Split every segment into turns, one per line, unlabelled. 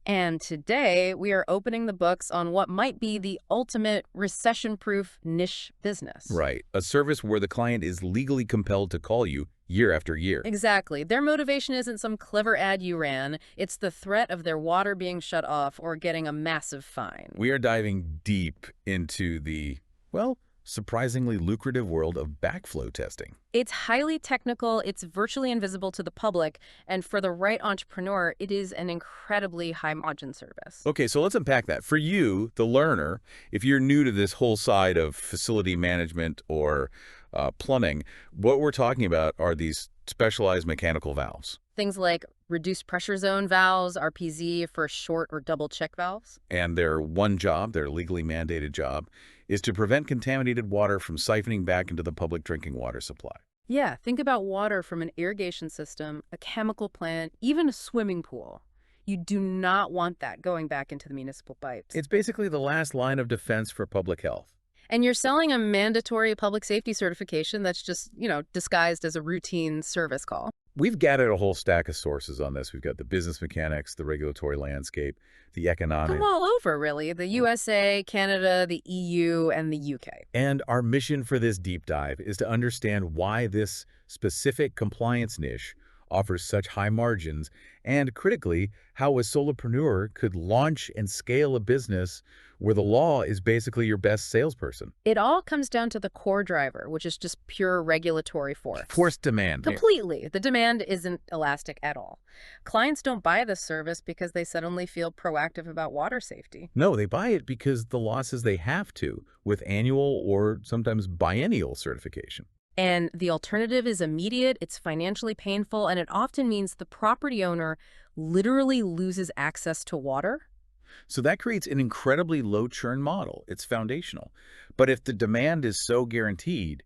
And today we are opening the books on what might be the ultimate recession-proof niche business.
Right. A service where the client is legally compelled to call you year after year.
Exactly. Their motivation isn't some clever ad you ran. It's the threat of their water being shut off or getting a massive fine.
We are diving deep into the, well, surprisingly lucrative world of backflow testing.
It's highly technical, it's virtually invisible to the public, and for the right entrepreneur, it is an incredibly high-margin service.
Okay, so let's unpack that. For you, the learner, if you're new to this whole side of facility management or plumbing, what we're talking about are these specialized mechanical valves.
Things like reduced pressure zone valves, RPZ for short or double check valves.
And their one job, their legally mandated job, is to prevent contaminated water from siphoning back into the public drinking water supply.
Yeah, think about water from an irrigation system, a chemical plant, even a swimming pool. You do not want that going back into the municipal pipes.
It's basically the last line of defense for public health.
And you're selling a mandatory public safety certification that's just, disguised as a routine service call.
We've gathered a whole stack of sources on this. We've got the business mechanics, the regulatory landscape, the economic.
From all over, really. The USA, Canada, the EU, and the UK.
And our mission for this deep dive is to understand why this specific compliance niche offers such high margins, and critically, how a solopreneur could launch and scale a business where the law is basically your best salesperson.
It all comes down to the core driver, which is just pure regulatory force.
Forced demand.
Completely. The demand isn't elastic at all. Clients don't buy this service because they suddenly feel proactive about water safety.
No, they buy it because the law says they have to, with annual or sometimes biennial certification.
And the alternative is immediate, it's financially painful, and it often means the property owner literally loses access to water.
So that creates an incredibly low churn model. It's foundational. But if the demand is so guaranteed,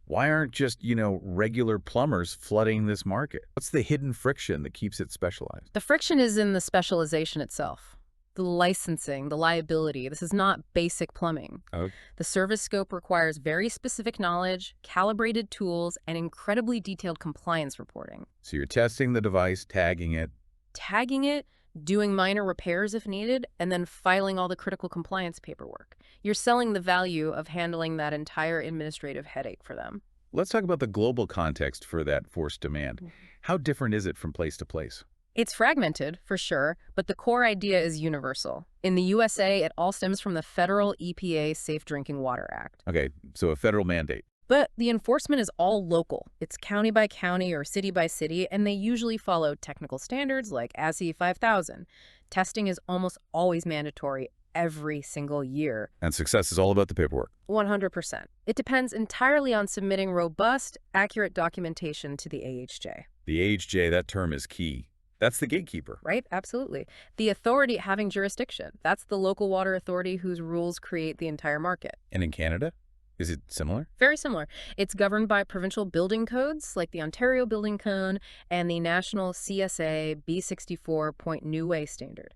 why aren't just, regular plumbers flooding this market? What's the hidden friction that keeps it specialized?
The friction is in the specialization itself. The licensing, the liability. This is not basic plumbing.
Okay.
The service scope requires very specific knowledge, calibrated tools, and incredibly detailed compliance reporting.
So you're testing the device, tagging it.
Doing minor repairs if needed, and then filing all the critical compliance paperwork. You're selling the value of handling that entire administrative headache for them.
Let's talk about the global context for that forced demand. How different is it from place to place?
It's fragmented, for sure, but the core idea is universal. In the USA, it all stems from the federal EPA Safe Drinking Water Act.
Okay, so a federal mandate.
But the enforcement is all local. It's county by county or city by city, and they usually follow technical standards like ASCII 5000. Testing is almost always mandatory every single year.
And success is all about the paperwork.
100%. It depends entirely on submitting robust, accurate documentation to the AHJ.
The AHJ, that term is key. That's the gatekeeper.
Right? Absolutely. The authority having jurisdiction. That's the local water authority whose rules create the entire market.
And in Canada? Is it similar?
Very similar. It's governed by provincial building codes like the Ontario Building Code and the national CSA B64 Point New Way standard.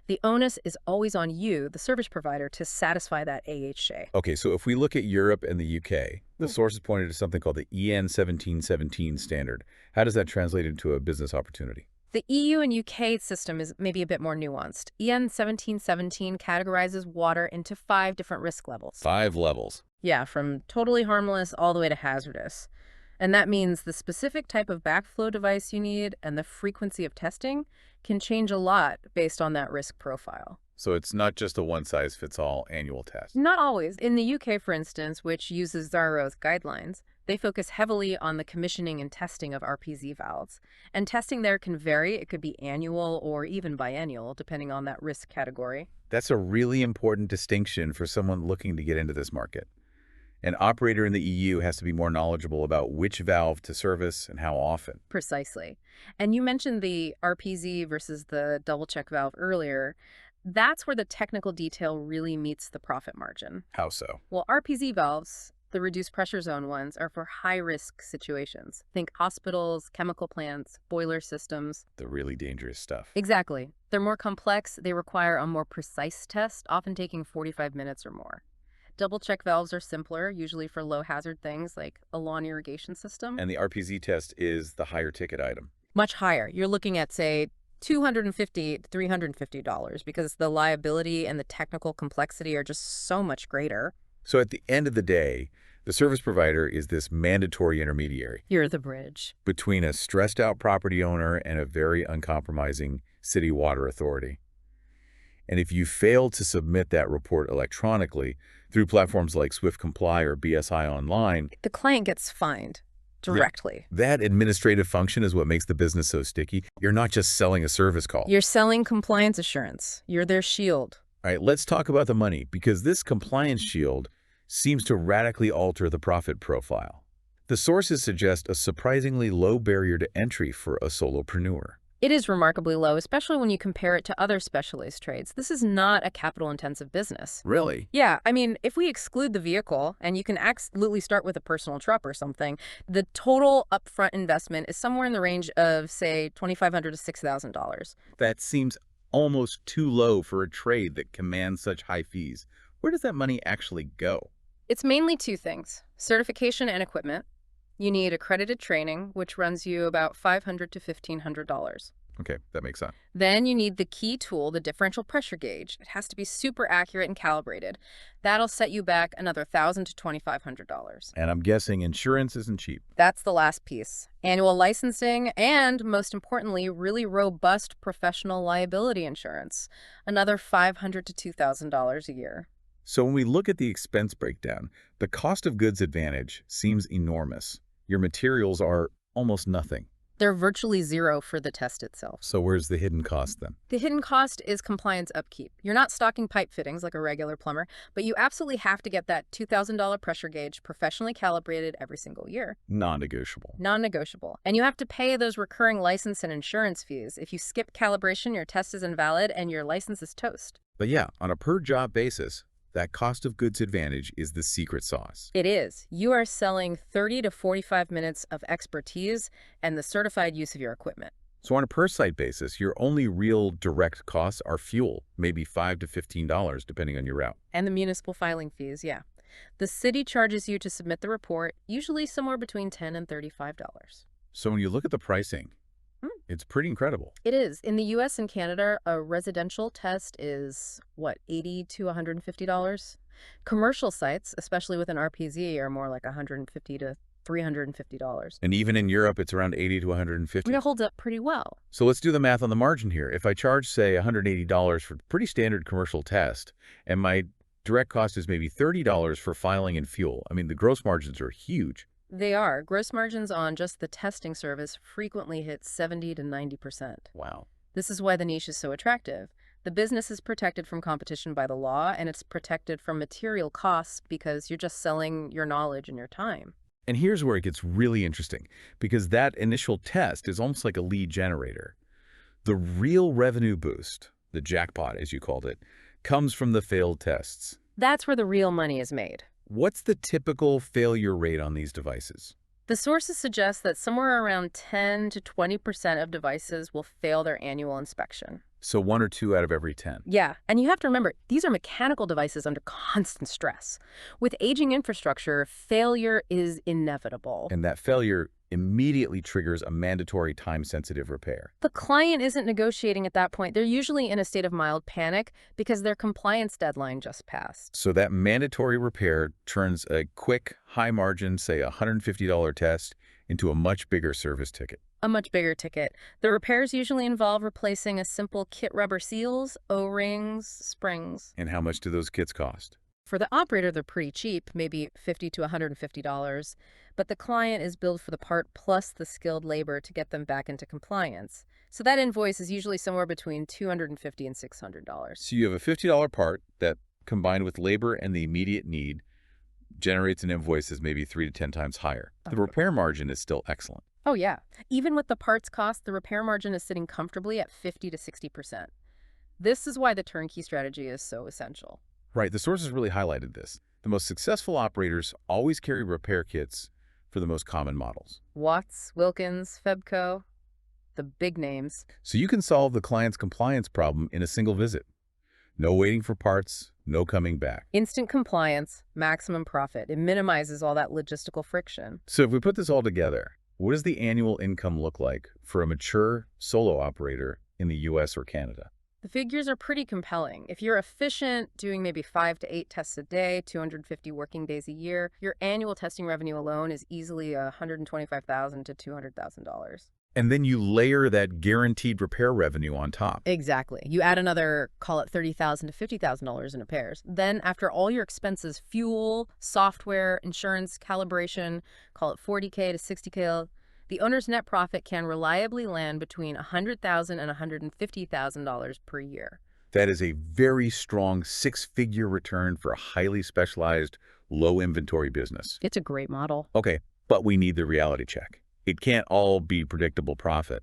The onus is always on you, the service provider, to satisfy that AHJ.
Okay, so if we look at Europe and the UK, the sources pointed to something called the EN 1717 standard. How does that translate into a business opportunity?
The EU and UK system is maybe a bit more nuanced. EN 1717 categorizes water into 5 different risk levels.
5 levels.
Yeah, from totally harmless all the way to hazardous. And that means the specific type of backflow device you need and the frequency of testing can change a lot based on that risk profile.
So it's not just a one-size-fits-all annual test.
Not always. In the UK, for instance, which uses Xaro's guidelines, they focus heavily on the commissioning and testing of RPZ valves. And testing there can vary. It could be annual or even biennial, depending on that risk category.
That's a really important distinction for someone looking to get into this market. An operator in the EU has to be more knowledgeable about which valve to service and how often.
Precisely. And you mentioned the RPZ versus the double check valve earlier. That's where the technical detail really meets the profit margin.
How so?
Well, RPZ valves, the reduced pressure zone ones, are for high-risk situations. Think hospitals, chemical plants, boiler systems.
The really dangerous stuff.
Exactly. They're more complex. They require a more precise test, often taking 45 minutes or more. Double check valves are simpler, usually for low hazard things like a lawn irrigation system.
And the RPZ test is the higher ticket item.
Much higher. You're looking at, say, $250 to $350 because the liability and the technical complexity are just so much greater.
So at the end of the day, the service provider is this mandatory intermediary
You're the bridge.
between a stressed-out property owner and a very uncompromising city water authority. And if you fail to submit that report electronically through platforms like Swift Comply or BSI Online,
The client gets fined directly.
that administrative function is what makes the business so sticky. You're not just selling a service call.
You're selling compliance assurance. You're their shield.
All right, let's talk about the money, because this compliance shield seems to radically alter the profit profile. The sources suggest a surprisingly low barrier to entry for a solopreneur.
It is remarkably low, especially when you compare it to other specialized trades. This is not a capital-intensive business.
Really?
Yeah, I mean, if we exclude the vehicle, and you can absolutely start with a personal truck or something, the total upfront investment is somewhere in the range of, say, $2,500 to $6,000.
That seems almost too low for a trade that commands such high fees. Where does that money actually go?
It's mainly two things: certification and equipment. You need accredited training, which runs you about $500 to $1,500.
Okay, that makes sense.
Then you need the key tool, the differential pressure gauge. It has to be super accurate and calibrated. That'll set you back another $1,000 to $2,500.
And I'm guessing insurance isn't cheap.
That's the last piece. Annual licensing and, most importantly, really robust professional liability insurance. Another $500 to $2,000 a year.
So when we look at the expense breakdown, the cost of goods advantage seems enormous. Your materials are almost nothing.
They're virtually zero for the test itself.
So where's the hidden cost then?
The hidden cost is compliance upkeep. You're not stocking pipe fittings like a regular plumber, but you absolutely have to get that $2,000 pressure gauge professionally calibrated every single year.
Non-negotiable.
Non-negotiable. And you have to pay those recurring license and insurance fees. If you skip calibration, your test is invalid and your license is toast.
But yeah, on a per-job basis, that cost of goods advantage is the secret sauce.
It is. You are selling 30 to 45 minutes of expertise and the certified use of your equipment.
So on a per-site basis, your only real direct costs are fuel, maybe $5 to $15 depending on your route.
And the municipal filing fees, yeah. The city charges you to submit the report, usually somewhere between $10 and $35.
So when you look at the pricing, it's pretty incredible.
It is. In the US and Canada, a residential test is, what, $80 to $150? Commercial sites, especially with an RPZ, are more like $150 to $350.
And even in Europe, it's around $80 to $150.
It holds up pretty well.
So let's do the math on the margin here. If I charge, say, $180 for a pretty standard commercial test, and my direct cost is maybe $30 for filing and fuel, I mean, the gross margins are huge.
They are. Gross margins on just the testing service frequently hit 70 to 90%.
Wow.
This is why the niche is so attractive. The business is protected from competition by the law, and it's protected from material costs because you're just selling your knowledge and your time.
And here's where it gets really interesting, because that initial test is almost like a lead generator. The real revenue boost, the jackpot as you called it, comes from the failed tests.
That's where the real money is made.
What's the typical failure rate on these devices?
The sources suggest that somewhere around 10 to 20% of devices will fail their annual inspection.
So 1 or 2 out of every 10.
Yeah, and you have to remember, these are mechanical devices under constant stress. With aging infrastructure, failure is inevitable.
And that failure immediately triggers a mandatory time-sensitive repair.
The client isn't negotiating at that point. They're usually in a state of mild panic because their compliance deadline just passed.
So that mandatory repair turns a quick, high-margin, say $150 test into a much bigger service ticket.
A much bigger ticket. The repairs usually involve replacing a simple kit rubber seals, O-rings, springs.
And how much do those kits cost?
For the operator, they're pretty cheap, maybe $50 to $150, but the client is billed for the part plus the skilled labor to get them back into compliance. So that invoice is usually somewhere between $250 and $600.
So you have a $50 part that, combined with labor and the immediate need, generates an invoice that's maybe 3 to 10 times higher. The repair margin is still excellent.
Oh yeah. Even with the parts cost, the repair margin is sitting comfortably at 50 to 60%. This is why the turnkey strategy is so essential.
Right, the sources really highlighted this. The most successful operators always carry repair kits for the most common models.
Watts, Wilkins, Febco, the big names.
So you can solve the client's compliance problem in a single visit. No waiting for parts, no coming back.
Instant compliance, maximum profit. It minimizes all that logistical friction.
So if we put this all together, what does the annual income look like for a mature solo operator in the US or Canada?
The figures are pretty compelling. If you're efficient, doing maybe 5 to 8 tests a day, 250 working days a year, your annual testing revenue alone is easily $125,000 to $200,000.
And then you layer that guaranteed repair revenue on top.
Exactly. You add another, call it $30,000 to $50,000 in repairs. Then, after all your expenses, fuel, software, insurance, calibration, call it 40K to 60K, the owner's net profit can reliably land between $100,000 and $150,000 per year.
That is a very strong six-figure return for a highly specialized, low-inventory business.
It's a great model.
Okay, but we need the reality check. It can't all be predictable profit.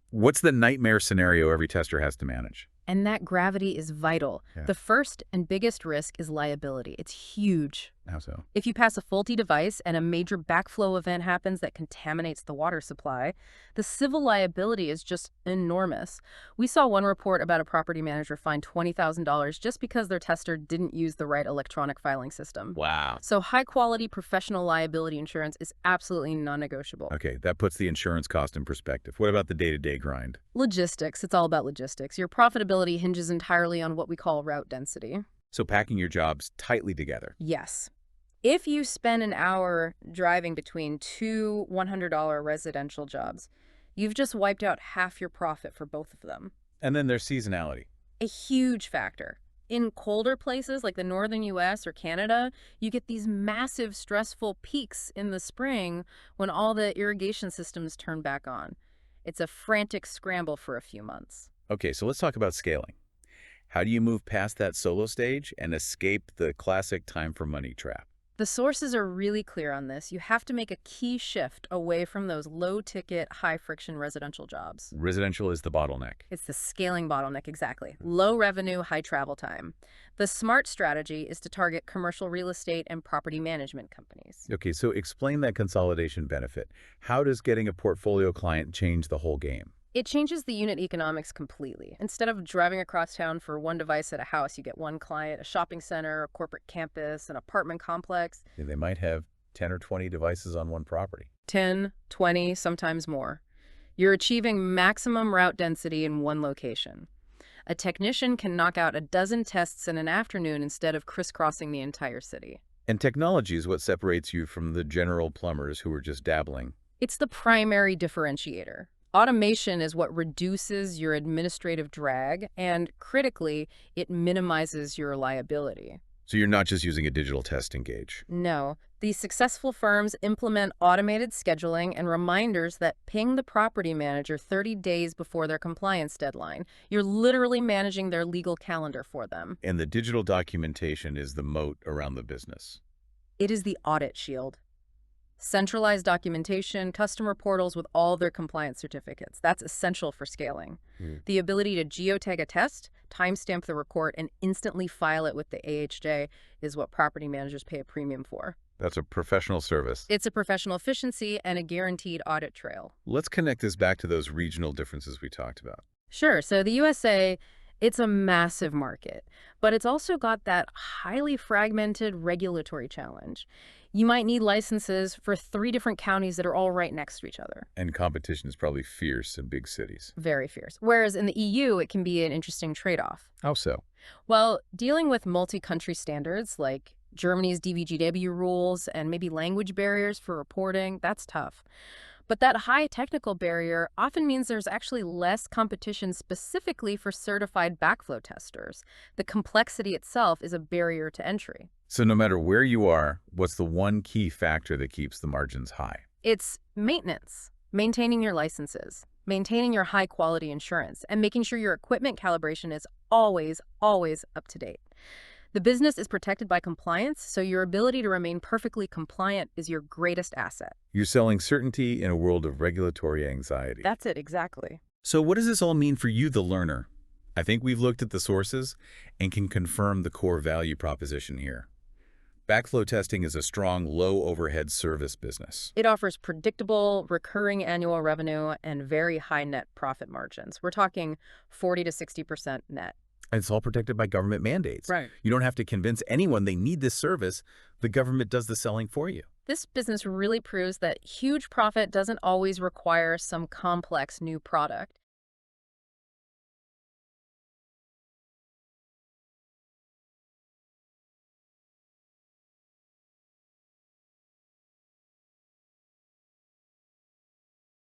What's the nightmare scenario every tester has to manage?
And that gravity is vital.
Yeah.
The first and biggest risk is liability. It's huge.
How so?
If you pass a faulty device and a major backflow event happens that contaminates the water supply, the civil liability is just enormous. We saw one report about a property manager fined $20,000 just because their tester didn't use the right electronic filing system.
Wow.
So high-quality professional liability insurance is absolutely non-negotiable.
Okay, that puts the insurance cost in perspective. What about the day-to-day grind?
Logistics. It's all about logistics. Your profitability hinges entirely on what we call route density.
So packing your jobs tightly together.
Yes. If you spend an hour driving between two $100 residential jobs, you've just wiped out half your profit for both of them.
And then there's seasonality.
A huge factor. In colder places like the northern US or Canada, you get these massive stressful peaks in the spring when all the irrigation systems turn back on. It's a frantic scramble for a few months.
Okay, so let's talk about scaling. How do you move past that solo stage and escape the classic time for money trap?
The sources are really clear on this. You have to make a key shift away from those low-ticket, high-friction residential jobs.
Residential is the bottleneck.
It's the scaling bottleneck, exactly. Low revenue, high travel time. The smart strategy is to target commercial real estate and property management companies.
Okay, so explain that consolidation benefit. How does getting a portfolio client change the whole game?
It changes the unit economics completely. Instead of driving across town for one device at a house, you get one client, a shopping center, a corporate campus, an apartment complex.
They might have 10 or 20 devices on one property.
10, 20, sometimes more. You're achieving maximum route density in one location. A technician can knock out a dozen tests in an afternoon instead of crisscrossing the entire city.
And technology is what separates you from the general plumbers who are just dabbling.
It's the primary differentiator. Automation is what reduces your administrative drag, and critically, it minimizes your liability.
So you're not just using a digital testing gauge.
No, these successful firms implement automated scheduling and reminders that ping the property manager 30 days before their compliance deadline. You're literally managing their legal calendar for them.
And the digital documentation is the moat around the business.
It is the audit shield. Centralized documentation, customer portals with all their compliance certificates. That's essential for scaling. The ability to geotag a test, timestamp the report, and instantly file it with the AHJ is what property managers pay a premium for.
That's a professional service.
It's a professional efficiency and a guaranteed audit trail.
Let's connect this back to those regional differences we talked about.
Sure, so the USA, it's a massive market, but it's also got that highly fragmented regulatory challenge. You might need licenses for 3 different counties that are all right next to each other.
And competition is probably fierce in big cities.
Very fierce. Whereas in the EU, it can be an interesting trade-off.
How so?
Well, dealing with multi-country standards like Germany's DVGW rules and maybe language barriers for reporting, that's tough. But that high technical barrier often means there's actually less competition specifically for certified backflow testers. The complexity itself is a barrier to entry.
So no matter where you are, what's the one key factor that keeps the margins high?
It's maintenance, maintaining your licenses, maintaining your high-quality insurance, and making sure your equipment calibration is always, always up to date. The business is protected by compliance, so your ability to remain perfectly compliant is your greatest asset.
You're selling certainty in a world of regulatory anxiety.
That's it, exactly.
So what does this all mean for you, the learner? I think we've looked at the sources and can confirm the core value proposition here. Backflow testing is a strong, low-overhead service business.
It offers predictable, recurring annual revenue and very high net profit margins. We're talking 40 to 60% net.
And it's all protected by government mandates.
Right.
You don't have to convince anyone they need this service. The government does the selling for you.
This business really proves that huge profit doesn't always require some complex new product.